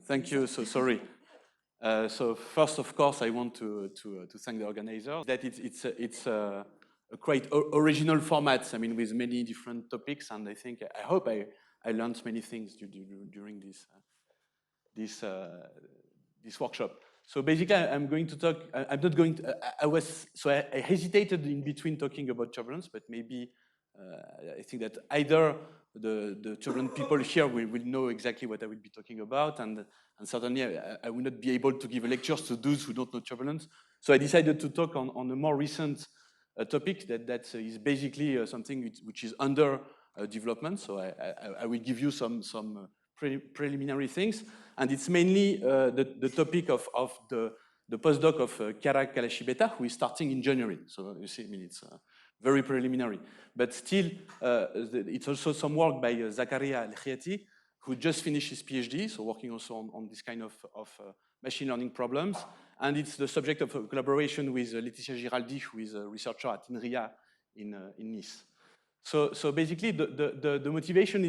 Thank you. So sorry. So first, of course, I want to thank the organizers. That it's a quite original format. I mean, with many different topics, and I hope I learned many things during this workshop. So basically, I'm going to talk. I'm not going to. I hesitated in between talking about turbulence, but maybe I think that either the turbulent people here will know exactly what I will be talking about, and certainly I will not be able to give lectures to those who don't know turbulence. So I decided to talk on a more recent topic that is basically something which is under development. So I will give you some preliminary things, and it's mainly the topic of the postdoc of Kara Kalashibeta, who is starting in January. So you see, I mean, it's very preliminary, but still, it's also some work by Zakaria Al-Khiati, who just finished his PhD, so working also on this kind of machine learning problems, and it's the subject of a collaboration with Laetitia Giraldi, who is a researcher at INRIA in Nice. So basically, the motivation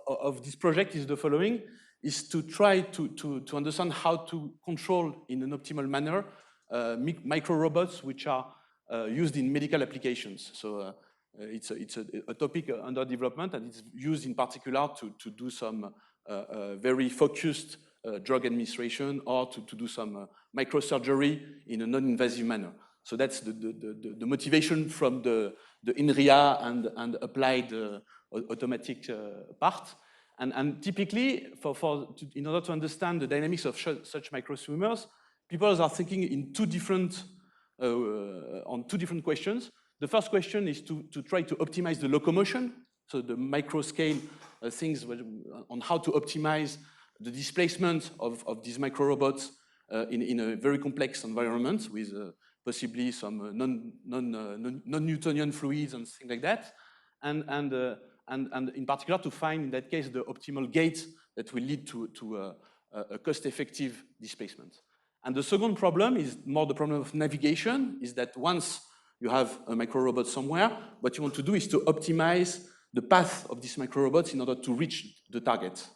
of this project is the following: is to try to understand how to control in an optimal manner micro robots which are used in medical applications. So it's a topic under development, and it's used in particular to do some very focused drug administration, or to do some microsurgery in a non-invasive manner. So that's the motivation from the INRIA and applied automatic part. And typically, in order to understand the dynamics of such microswimmers, people are thinking in on two different questions. The first question is to try to optimize the locomotion, so the micro scale things on how to optimize the displacement of these micro robots in a very complex environment with possibly some non-Newtonian fluids and things like that, and in particular to find in that case the optimal gate that will lead to a cost-effective displacement. And the second problem is more the problem of navigation, is that once you have a micro robot somewhere, what you want to do is to optimize the path of these micro robots in order to reach the target.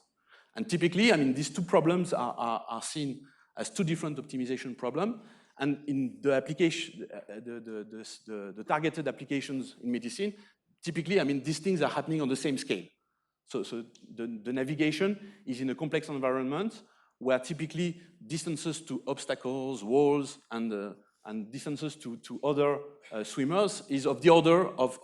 And typically, I mean, these two problems are seen as two different optimization problems. And in the application, the targeted applications in medicine, typically, I mean, these things are happening on the same scale. So the navigation is in a complex environment where typically distances to obstacles, walls, and distances to other swimmers is of the order of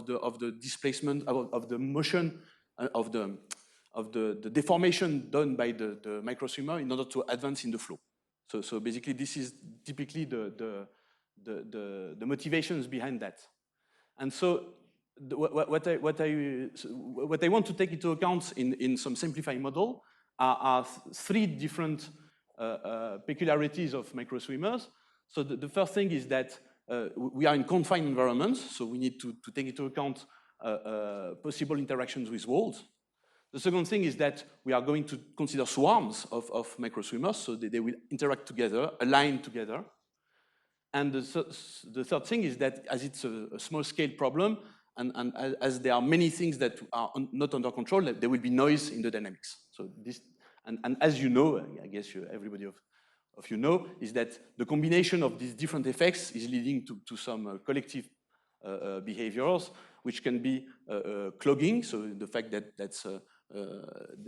the displacement, of the motion, of the deformation done by the micro swimmer in order to advance in the flow. So basically, this is typically the motivations behind that. And so what I want to take into account in some simplified model are three different peculiarities of microswimmers. So the first thing is that we are in confined environments, so we need to take into account possible interactions with walls. The second thing is that we are going to consider swarms of microswimmers, so they will interact together, align together. And the third thing is that as it's a small-scale problem, and as there are many things that are not under control, there will be noise in the dynamics. So this, and as you know, I guess everybody of you know, is that the combination of these different effects is leading to some collective behaviors, which can be clogging, so the fact that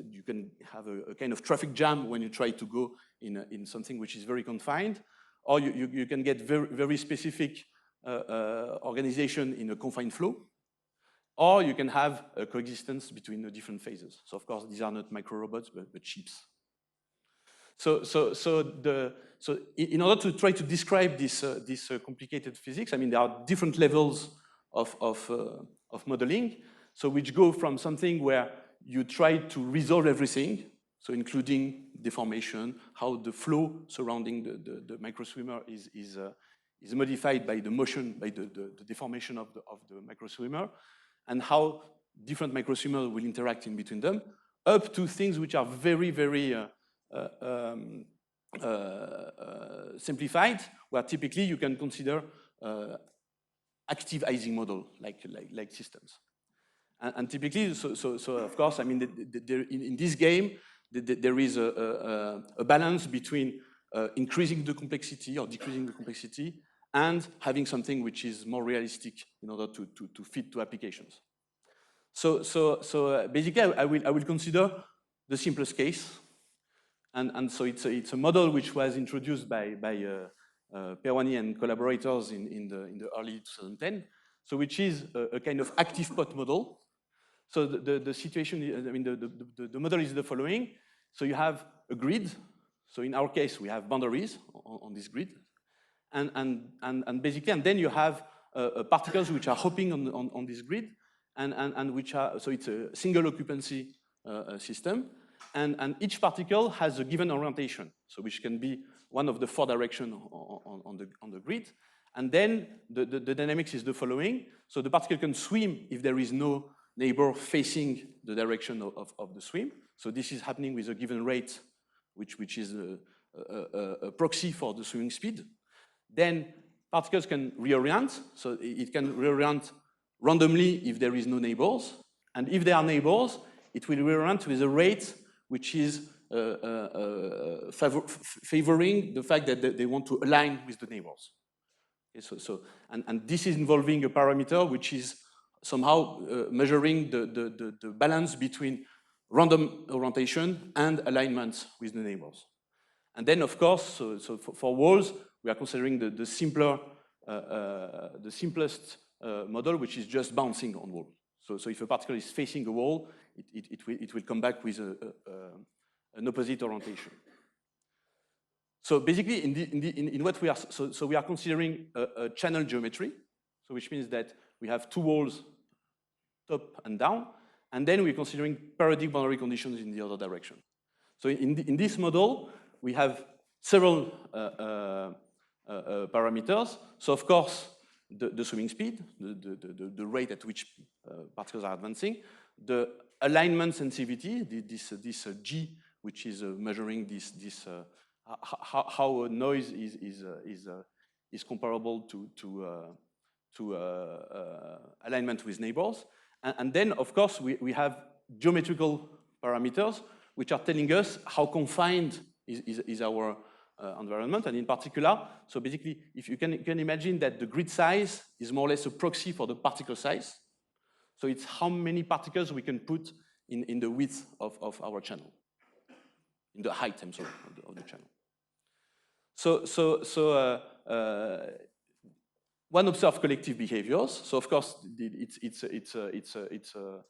you can have a kind of traffic jam when you try to go in something which is very confined, or you can get very specific organization in a confined flow, or you can have a coexistence between the different phases. So of course, these are not micro robots, but chips. So in order to try to describe this complicated physics, I mean, there are different levels of modeling, so which go from something where you try to resolve everything, so including deformation, how the flow surrounding the microswimmer is modified by the motion, by the deformation of the microswimmer, and how different microswimmers will interact in between them, up to things which are very, very simplified, where typically you can consider active Ising model, like systems. And typically, so of course, I mean, in this game, there is a balance between increasing the complexity or decreasing the complexity and having something which is more realistic in order to fit to applications. So basically, I will consider the simplest case, and so it's a model which was introduced by Perwani and collaborators in the early 2010. So which is a kind of active pot model. So the situation, I mean, the model is the following. So you have a grid. So in our case, we have boundaries on this grid, and basically, and then you have particles which are hopping on this grid, and which are, so it's a single occupancy system, and each particle has a given orientation, so which can be one of the 4 directions on the grid. And then the dynamics is the following. So the particle can swim if there is no neighbor facing the direction of the swim. So this is happening with a given rate, which is a proxy for the swimming speed. Then particles can reorient. So it can reorient randomly if there is no neighbors. And if there are neighbors, it will reorient with a rate which is favoring the fact that they want to align with the neighbors. Okay, and this is involving a parameter which is somehow measuring the balance between random orientation and alignment with the neighbors. And then, of course, so for walls, we are considering the simplest model, which is just bouncing on wall. So if a particle is facing a wall, it will come back with an opposite orientation. So basically, in what we are, so we are considering a channel geometry, so which means that we have 2 walls, top and down, and then we're considering periodic boundary conditions in the other direction. So in this model, we have several parameters. So of course, the swimming speed, the rate at which particles are advancing, the alignment sensitivity, this G, which is measuring how noise is comparable to alignment with neighbors. And then, of course, we have geometrical parameters which are telling us how confined is our environment. And in particular, so basically, if you can imagine that the grid size is more or less a proxy for the particle size. So it's how many particles we can put in the width of our channel, in the height, I'm sorry, of the channel. So one observes collective behaviors. So of course, it's a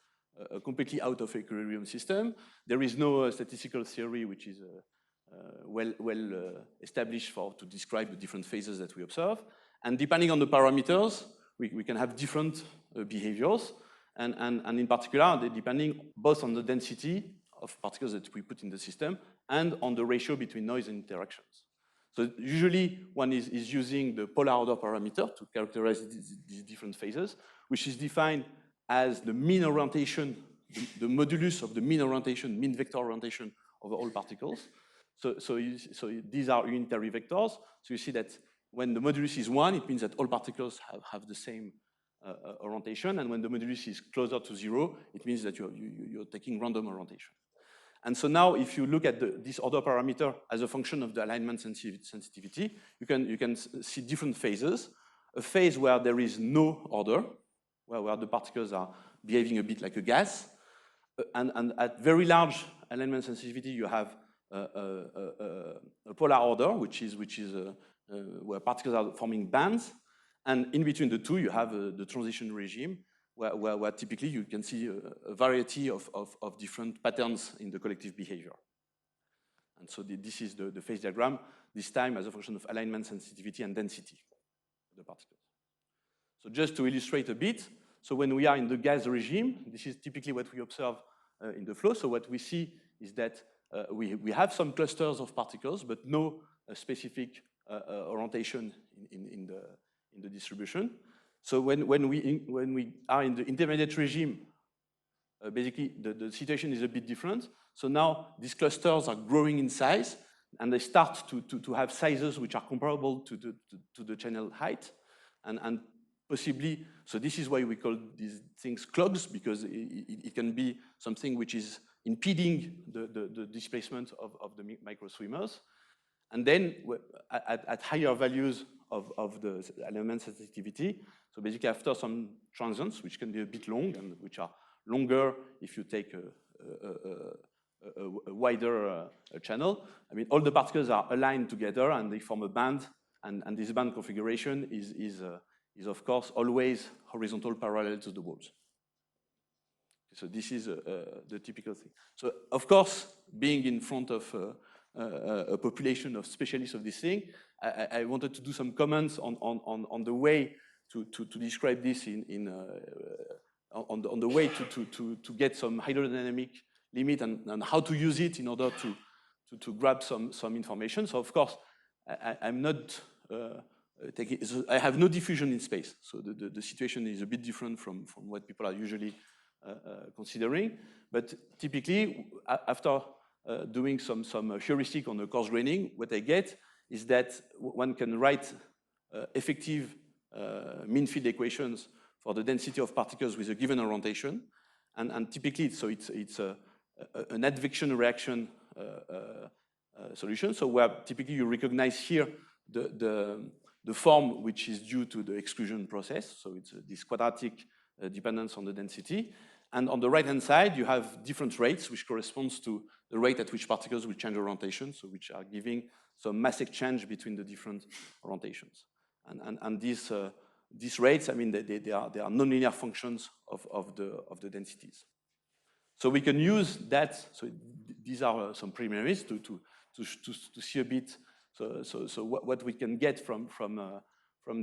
completely out of equilibrium system. There is no statistical theory which is well established to describe the different phases that we observe. And depending on the parameters, we can have different behaviors. And in particular, depending both on the density of particles that we put in the system and on the ratio between noise and interactions. So usually one is using the polar order parameter to characterize these different phases, which is defined as the mean orientation, the modulus of the mean orientation, mean vector orientation of all particles. So these are unitary vectors. So you see that when the modulus is 1, it means that all particles have the same orientation, and when the modulus is closer to 0, it means that you're taking random orientation. And so now, if you look at this order parameter as a function of the alignment sensitivity, you can see different phases. A phase where there is no order, where the particles are behaving a bit like a gas, and at very large alignment sensitivity, you have a polar order, which is where particles are forming bands, and in between the two, you have the transition regime, where typically you can see a variety of different patterns in the collective behavior. And so this is the phase diagram, this time as a function of alignment sensitivity and density of the particles. So just to illustrate a bit, so when we are in the gas regime, this is typically what we observe in the flow. So what we see is that we have some clusters of particles, but no specific orientation in the distribution. So when we are in the intermediate regime, basically the situation is a bit different. So now these clusters are growing in size, and they start to have sizes which are comparable to the channel height, and possibly, so this is why we call these things clogs, because it can be something which is impeding the displacement of the micro swimmers. And then at higher values of the element sensitivity, so basically after some transients, which can be a bit long and which are longer if you take a wider channel, I mean, all the particles are aligned together and they form a band, and this band configuration is of course always horizontal parallel to the walls. So this is the typical thing. So of course, being in front of a population of specialists of this thing, I wanted to do some comments on the way to describe this on the way to get some hydrodynamic limit and how to use it in order to grab some information. So of course, I'm not I have no diffusion in space. So the situation is a bit different from what people are usually considering. But typically, after doing some heuristic on the coarse graining, what I get is that one can write effective mean field equations for the density of particles with a given orientation. And typically, so it's an advection reaction solution. So where typically you recognize here the form which is due to the exclusion process. So it's this quadratic dependence on the density. And on the right-hand side, you have different rates, which corresponds to the rate at which particles will change orientation, so which are giving some mass exchange between the different orientations. And these rates, I mean, they are nonlinear functions of the densities. So we can use that. So these are some preliminaries to see a bit. So what we can get from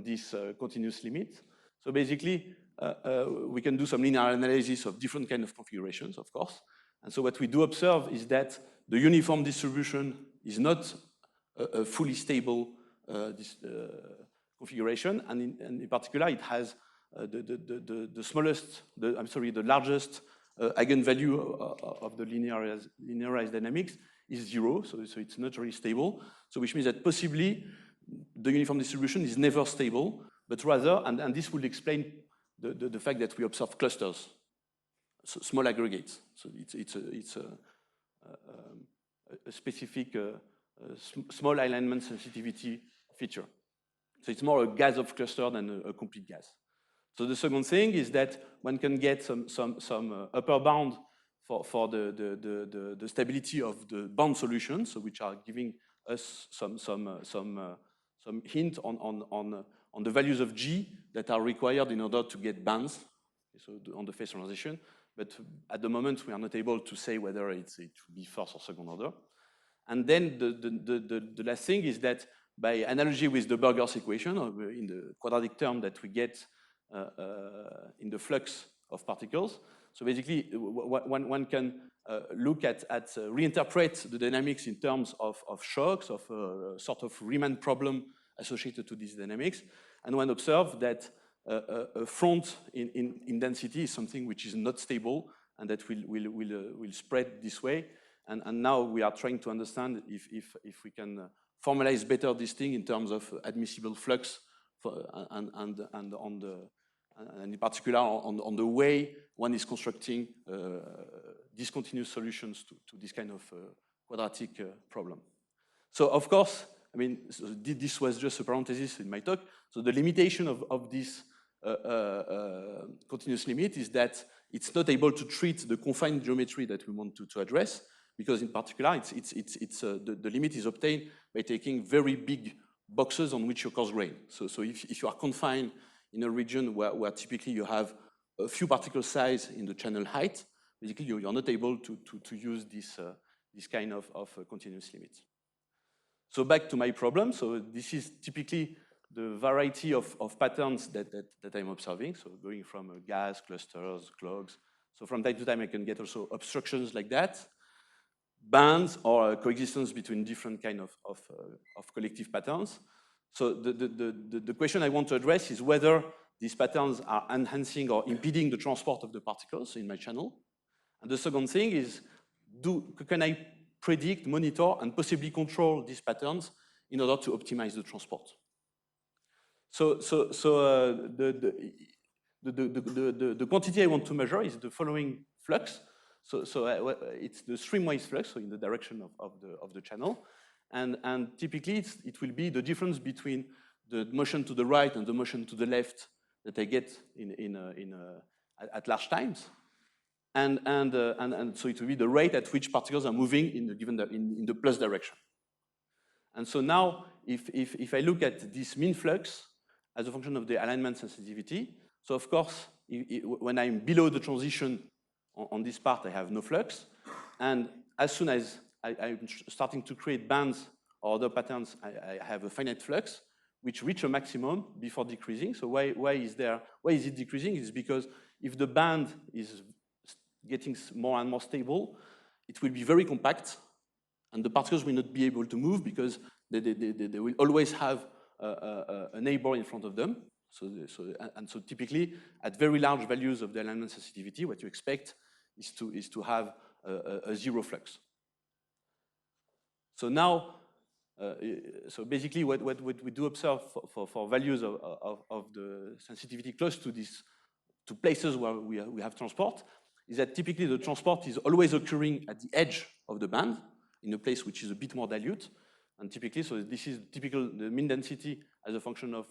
this continuous limit. So basically, we can do some linear analysis of different kinds of configurations, of course. And so what we do observe is that the uniform distribution is not a fully stable configuration, and in particular, it has the largest eigenvalue of the linearized dynamics is 0, so it's not really stable. So which means that possibly the uniform distribution is never stable, but rather, and this will explain the fact that we observe clusters, so small aggregates. So it's a specific small alignment sensitivity feature. So it's more a gas of cluster than a complete gas. So the second thing is that one can get some upper bound for the stability of the bound solutions, so which are giving us some hint on the values of G that are required in order to get bands, so on the phase transition. But at the moment, we are not able to say whether it will be first or second order. And then the last thing is that by analogy with the Burger's equation, or in the quadratic term that we get in the flux of particles. So basically, one can look at reinterpret the dynamics in terms of shocks, of a sort of Riemann problem associated to these dynamics. And one observes that a front in density is something which is not stable and that will spread this way. And now we are trying to understand if we can formalize better this thing in terms of admissible flux and in particular on the way one is constructing discontinuous solutions to this kind of quadratic problem. So of course, I mean, so this was just a parenthesis in my talk. So the limitation of this continuous limit is that it's not able to treat the confined geometry that we want to address, because in particular, the limit is obtained by taking very big boxes on which you cause grain. So if you are confined in a region where typically you have a few particle size in the channel height, basically you're not able to use this kind of continuous limit. So back to my problem. So this is typically the variety of patterns that I'm observing. So going from gas, clusters, clogs. So from time to time I can get also obstructions like that, bands or coexistence between different kind of collective patterns. So the question I want to address is whether these patterns are enhancing or impeding the transport of the particles in my channel. And the second thing is, can I predict, monitor, and possibly control these patterns in order to optimize the transport? So the quantity I want to measure is the following flux. it's the streamwise flux, so in the direction of the channel. And typically, it will be the difference between the motion to the right and the motion to the left that I get at large times. And so it will be the rate at which particles are moving in the plus direction. And so now, if I look at this mean flux as a function of the alignment sensitivity, so of course, when I'm below the transition on this part, I have no flux. And as soon as I'm starting to create bands or other patterns, I have a finite flux, which reach a maximum before decreasing. So why is it decreasing? It's because if the band is getting more and more stable, it will be very compact, and the particles will not be able to move because they will always have a neighbor in front of them. So typically, at very large values of the alignment sensitivity, what you expect is to have a zero flux. So now, so basically, what we do observe for values of the sensitivity close to places where we have transport is that typically the transport is always occurring at the edge of the band in a place which is a bit more dilute. And typically, so this is the mean density as a function of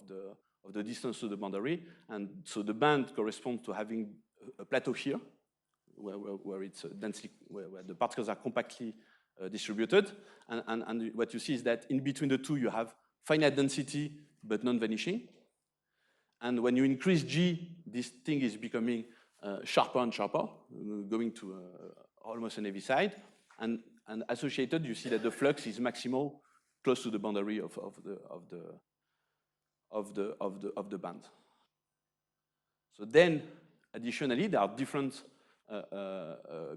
the distance to the boundary. And so the band corresponds to having a plateau here, where it's densely, where the particles are compactly distributed. And what you see is that in between the two, you have finite density, but non-vanishing. And when you increase G, this thing is becoming sharper and sharper, going to almost an heavy side. And associated, you see that the flux is maximal close to the boundary of the band. So then, additionally, there are different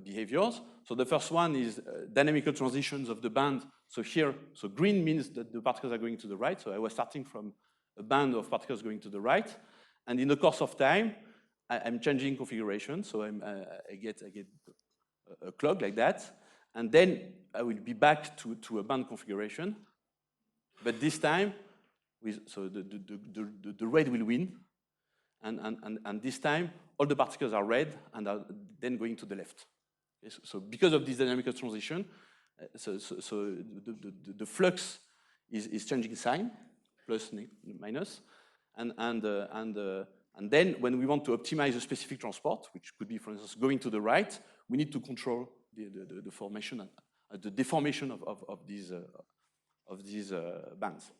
behaviors. So the first one is dynamical transitions of the band. So here, so green means that the particles are going to the right. So I was starting from a band of particles going to the right, and in the course of time, I'm changing configuration. So I get a clock like that, and then I will be back to a band configuration. But this time, so the red will win, and this time all the particles are red and are then going to the left. Okay, so because of this dynamical transition, so the flux is changing sign, plus, minus, and then when we want to optimize a specific transport, which could be, for instance, going to the right, we need to control the formation, the deformation of these bands.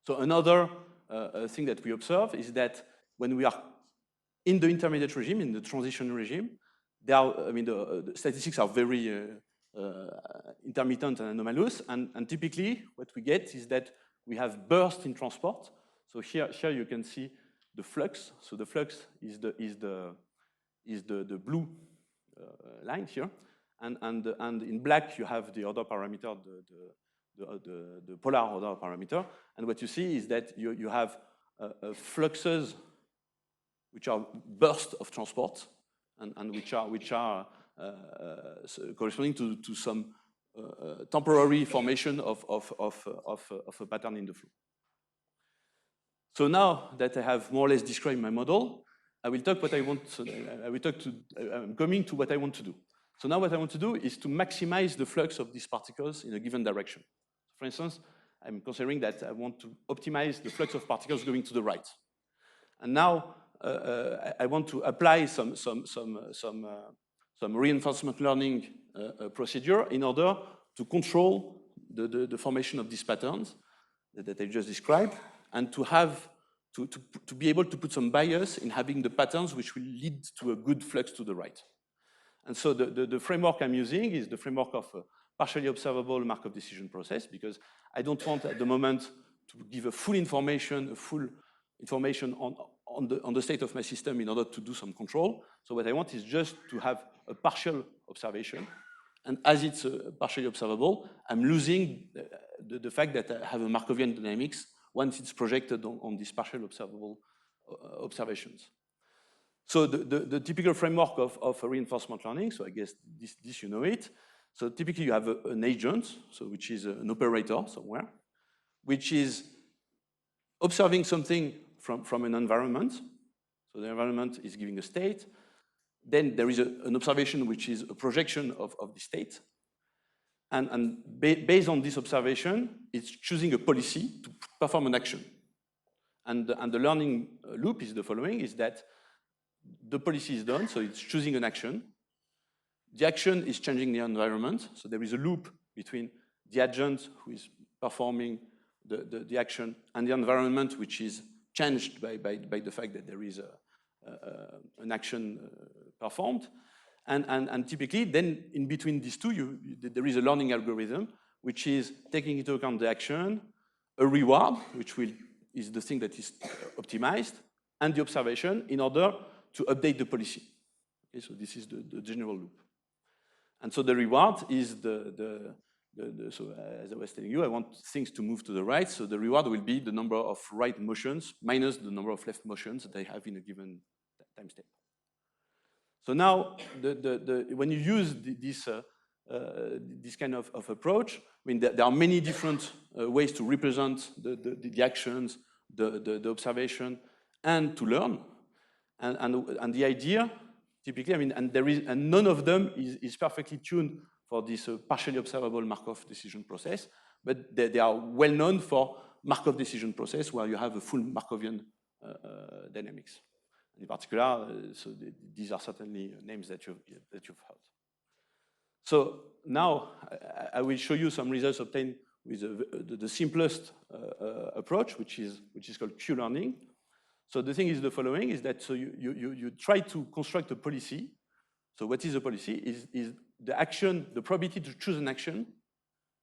So another thing that we observe is that when we are in the intermediate regime, in the transition regime, the statistics are very intermittent and anomalous, and typically what we get is that we have burst in transport. So here you can see the flux. So the flux is the blue line here, and in black you have the order parameter, the polar order parameter, and what you see is that you have fluxes which are bursts of transport, and which are corresponding to some temporary formation of a pattern in the flow. So now that I have more or less described my model, I'm coming to what I want to do. So now what I want to do is to maximize the flux of these particles in a given direction. For instance, I'm considering that I want to optimize the flux of particles going to the right. And now I want to apply some reinforcement learning procedure in order to control the formation of these patterns that I just described, and to be able to put some bias in having the patterns which will lead to a good flux to the right. And so the framework I'm using is the framework of a partially observable Markov decision process, because I don't want at the moment to give a full information on the state of my system in order to do some control. So what I want is just to have a partial observation. And as it's partially observable, I'm losing the fact that I have a Markovian dynamics once it's projected on these partial observable observations. So the typical framework of reinforcement learning, so I guess this you know it. So typically you have an agent, so which is an operator somewhere, which is observing something from an environment. So the environment is giving a state. then there is an observation which is a projection of the state. And based on this observation, it's choosing a policy to perform an action. And the learning loop is the following, is that the policy is done, so it's choosing an action. The action is changing the environment, so there is a loop between the agent who is performing the action and the environment which is changed by the fact that there is an action performed. And typically, then in between these two, there is a learning algorithm which is taking into account the action, a reward, which is the thing that is optimized, and the observation in order to update the policy. Okay, so this is the general loop. And so the reward is so as I was telling you, I want things to move to the right, so the reward will be the number of right motions minus the number of left motions that I have in a given time step. So now, when you use this kind of approach, I mean, there are many different ways to represent the actions, the observation, and to learn. And the idea, typically, I mean, and none of them is perfectly tuned for this partially observable Markov decision process, but they are well known for Markov decision process where you have a full Markovian dynamics. In particular, so these are certainly names that you've heard. So now I will show you some results obtained with the simplest approach, which is called Q-learning. So the thing is the following: is that so you try to construct a policy. So what is a policy? Is the action, the probability to choose an action,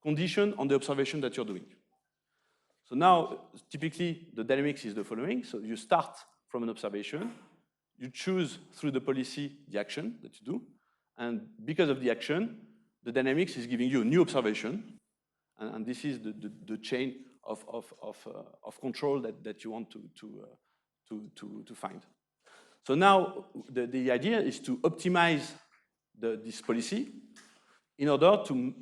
conditioned on the observation that you're doing. So now, typically, the dynamics is the following. So you start from an observation, you choose through the policy the action that you do, and because of the action, the dynamics is giving you a new observation, and this is the chain of control that you want to find. So now the idea is to optimize this policy in order to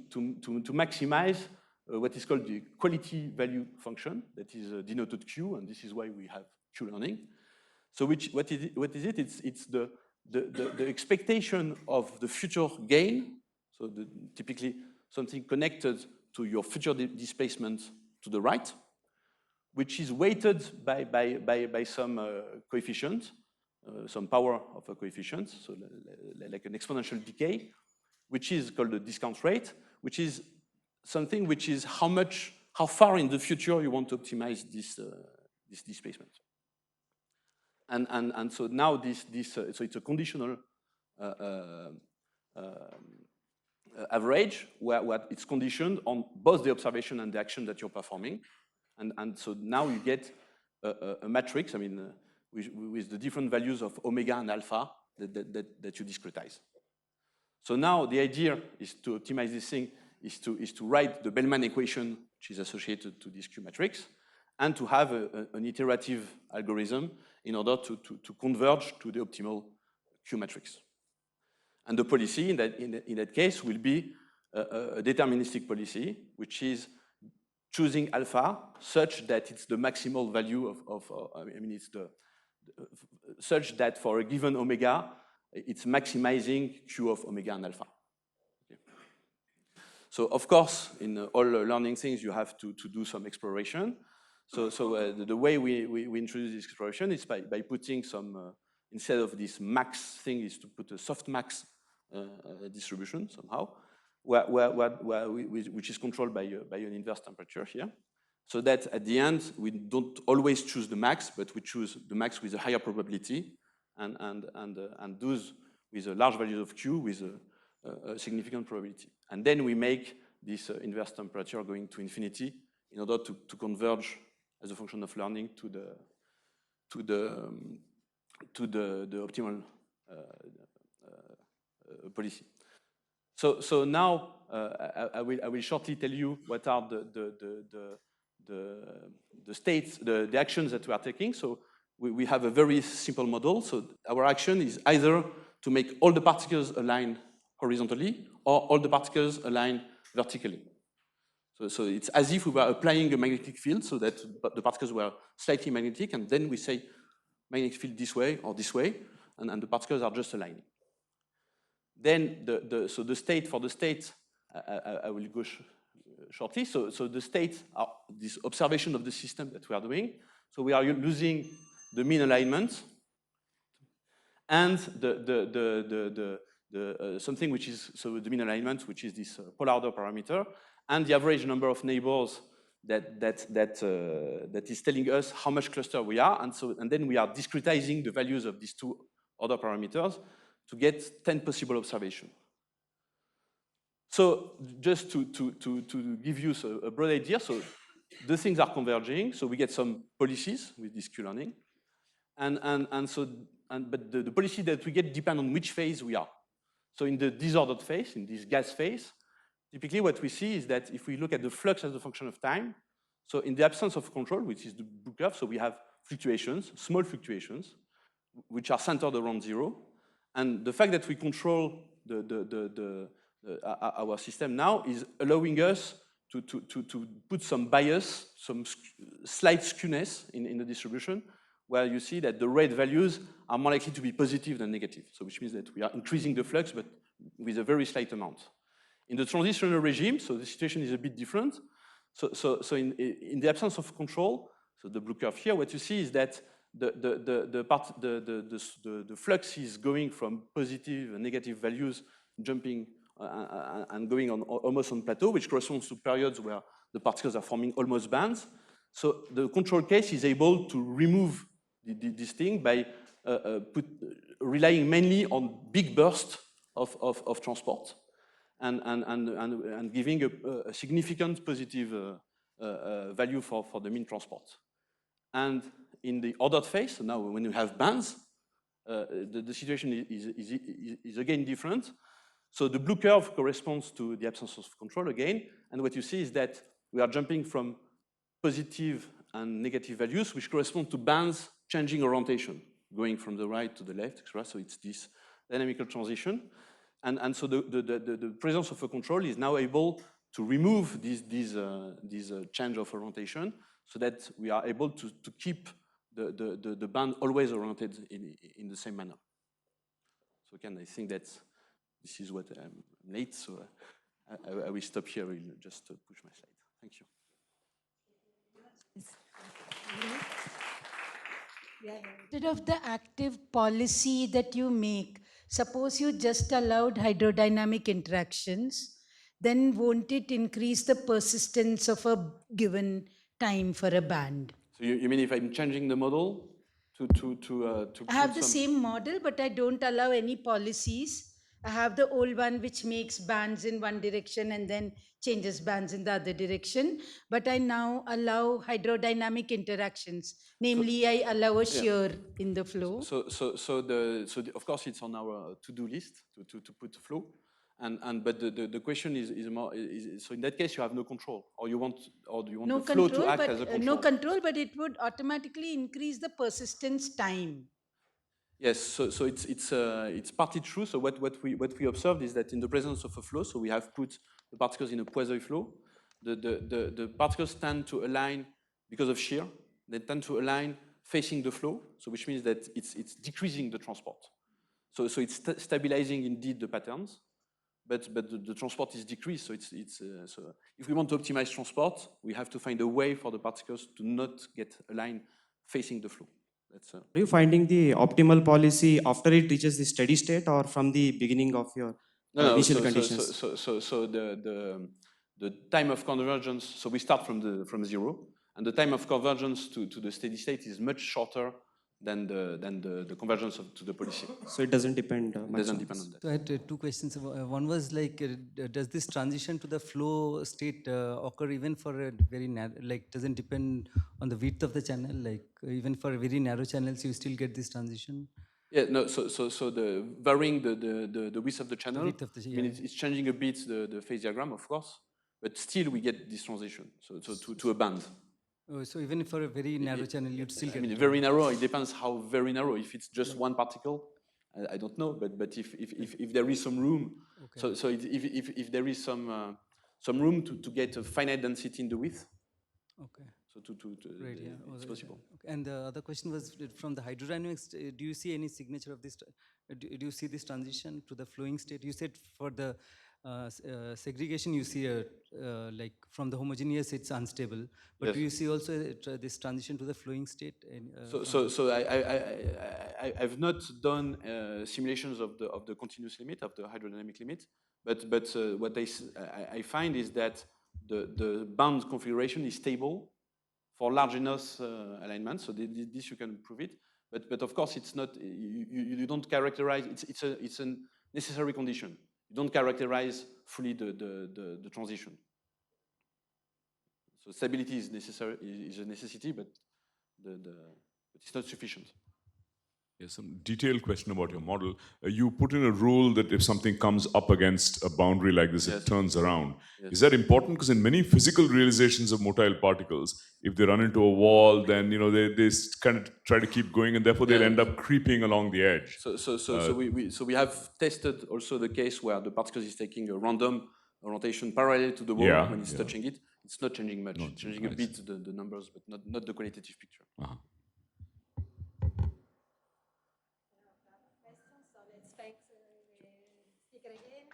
maximize what is called the quality value function that is denoted Q, and this is why we have Q learning. So what is it? It's the expectation of the future gain. So typically something connected to your future displacement to the right, which is weighted by some coefficient, some power of a coefficient, so like an exponential decay, which is called the discount rate, which is something which is how far in the future you want to optimize this displacement. And so now so it's a conditional average where it's conditioned on both the observation and the action that you're performing. And so now you get a matrix, I mean, with the different values of omega and alpha that you discretize. So now the idea is to optimize this thing, is to write the Bellman equation, which is associated to this Q matrix, and to have an iterative algorithm in order to converge to the optimal Q matrix. And the policy in that case will be a deterministic policy, which is choosing alpha such that it's the maximal value I mean, it's such that for a given omega, it's maximizing Q of omega and alpha. Okay. So of course, in all learning things, you have to do some exploration. So the way we introduce this exploration is by putting some, instead of this max thing, is to put a soft max distribution somehow, which is controlled by an inverse temperature here, so that at the end we don't always choose the max, but we choose the max with a higher probability, and those with a large value of Q with a significant probability. And then we make this inverse temperature going to infinity in order to converge as a function of learning to the optimal policy. So now I will shortly tell you what are the states, the actions that we are taking. So we have a very simple model. So our action is either to make all the particles align horizontally or all the particles align vertically. So it's as if we were applying a magnetic field so that the particles were slightly magnetic, and then we say magnetic field this way or this way, and the particles are just aligning. Then so the state, for the state, I will go shortly. So the state are this observation of the system that we are doing. So we are losing the mean alignment and something which is, so the mean alignment, which is this polar order parameter, and the average number of neighbors that is telling us how much cluster we are, and then we are discretizing the values of these two order parameters to get 10 possible observations. So just to give you a broad idea, so the things are converging, so we get some policies with this Q-learning, but the policy that we get depend on which phase we are. So in the disordered phase, in this gas phase, typically what we see is that if we look at the flux as a function of time, so in the absence of control, which is the blue curve, so we have fluctuations, small fluctuations, which are centered around 0. And the fact that we control our system now is allowing us to put some bias, some slight skewness in the distribution, where you see that the red values are more likely to be positive than negative. So which means that we are increasing the flux, but with a very slight amount. In the transitional regime, so the situation is a bit different. So in the absence of control, so the blue curve here, what you see is that the flux is going from positive and negative values, jumping and going on almost on plateau, which corresponds to periods where the particles are forming almost bands. So the control case is able to remove this thing by relying mainly on big bursts of transport and giving a significant positive value for the mean transport. And in the ordered phase, so now when you have bands, the situation is again different. So the blue curve corresponds to the absence of control again, and what you see is that we are jumping from positive and negative values, which correspond to bands changing orientation, going from the right to the left, etc. So it's this dynamical transition. And so the presence of a control is now able to remove this change of orientation so that we are able to keep the band always oriented in the same manner. So again, I think that this is what I'm late, so I will stop here. I will just push my slide. Thank you. Instead of the active policy that you make, suppose you just allowed hydrodynamic interactions, then won't it increase the persistence of a given time for a band? So you mean if I'm changing the model to I have the same model, but I don't allow any policies. I have the old one which makes bands in one direction and then changes bands in the other direction. But I now allow hydrodynamic interactions. Namely, I allow a shear in the flow. So of course it's on our to-do list to put the flow. But the question is more so in that case you have no control, or do you want no the flow control, to act but, as a control? No control, but it would automatically increase the persistence time. Yes, so it's partly true. So what we observed is that in the presence of a flow, so we have put the particles in a Poiseuille flow, the particles tend to align because of shear. They tend to align facing the flow, so which means that it's decreasing the transport. So it's stabilizing indeed the patterns, but the transport is decreased. So so if we want to optimize transport, we have to find a way for the particles to not get aligned facing the flow. Are you finding the optimal policy after it reaches the steady state, or from the beginning of your initial conditions? So the time of convergence. So we start from 0, and the time of convergence to the steady state is much shorter than the convergence to the policy. So it doesn't depend. It doesn't depend on that. So I had two questions. One was like, does this transition to the flow state occur even for a very narrow, like doesn't depend on the width of the channel, like even for very narrow channels you still get this transition? Yeah, no. So the varying the width of the channel. The width of the, yeah. I mean, it's changing a bit the phase diagram, of course, but still we get this transition. So to a band. Oh, so even for a very narrow channel, you'd still get. I mean, very narrow. It depends how very narrow. If it's just one particle, I don't know. But if there is some room, okay. So if there is some room to get a finite density in the width, okay. So Right, yeah. it's possible. Okay. And the other question was from the hydrodynamics, do you see any signature of this? Do you see this transition to the flowing state? You said for the segregation, you see like from the homogeneous, it's unstable. But Yes. do you see also this transition to the flowing state? So I've not done simulations of the continuous limit, of the hydrodynamic limit, but what I find is that the bound configuration is stable for large enough alignment. So this you can prove it, but of course it's not. You don't characterize. It's a necessary condition. You don't characterize fully the transition. So stability is necessary, is a necessity, but it's not sufficient. Yes, some detailed question about your model. You put in a rule that if something comes up against a boundary like this, Yes. it turns around. Yes. Is that important? Because in many physical realizations of motile particles, if they run into a wall, then they kind of try to keep going, and therefore they'll end up creeping along the edge. So we have tested also the case where the particles is taking a random rotation parallel to the wall when it's touching it. It's not changing much. It's changing a bit the numbers, but not the qualitative picture. Questions, so let's thank the speaker again.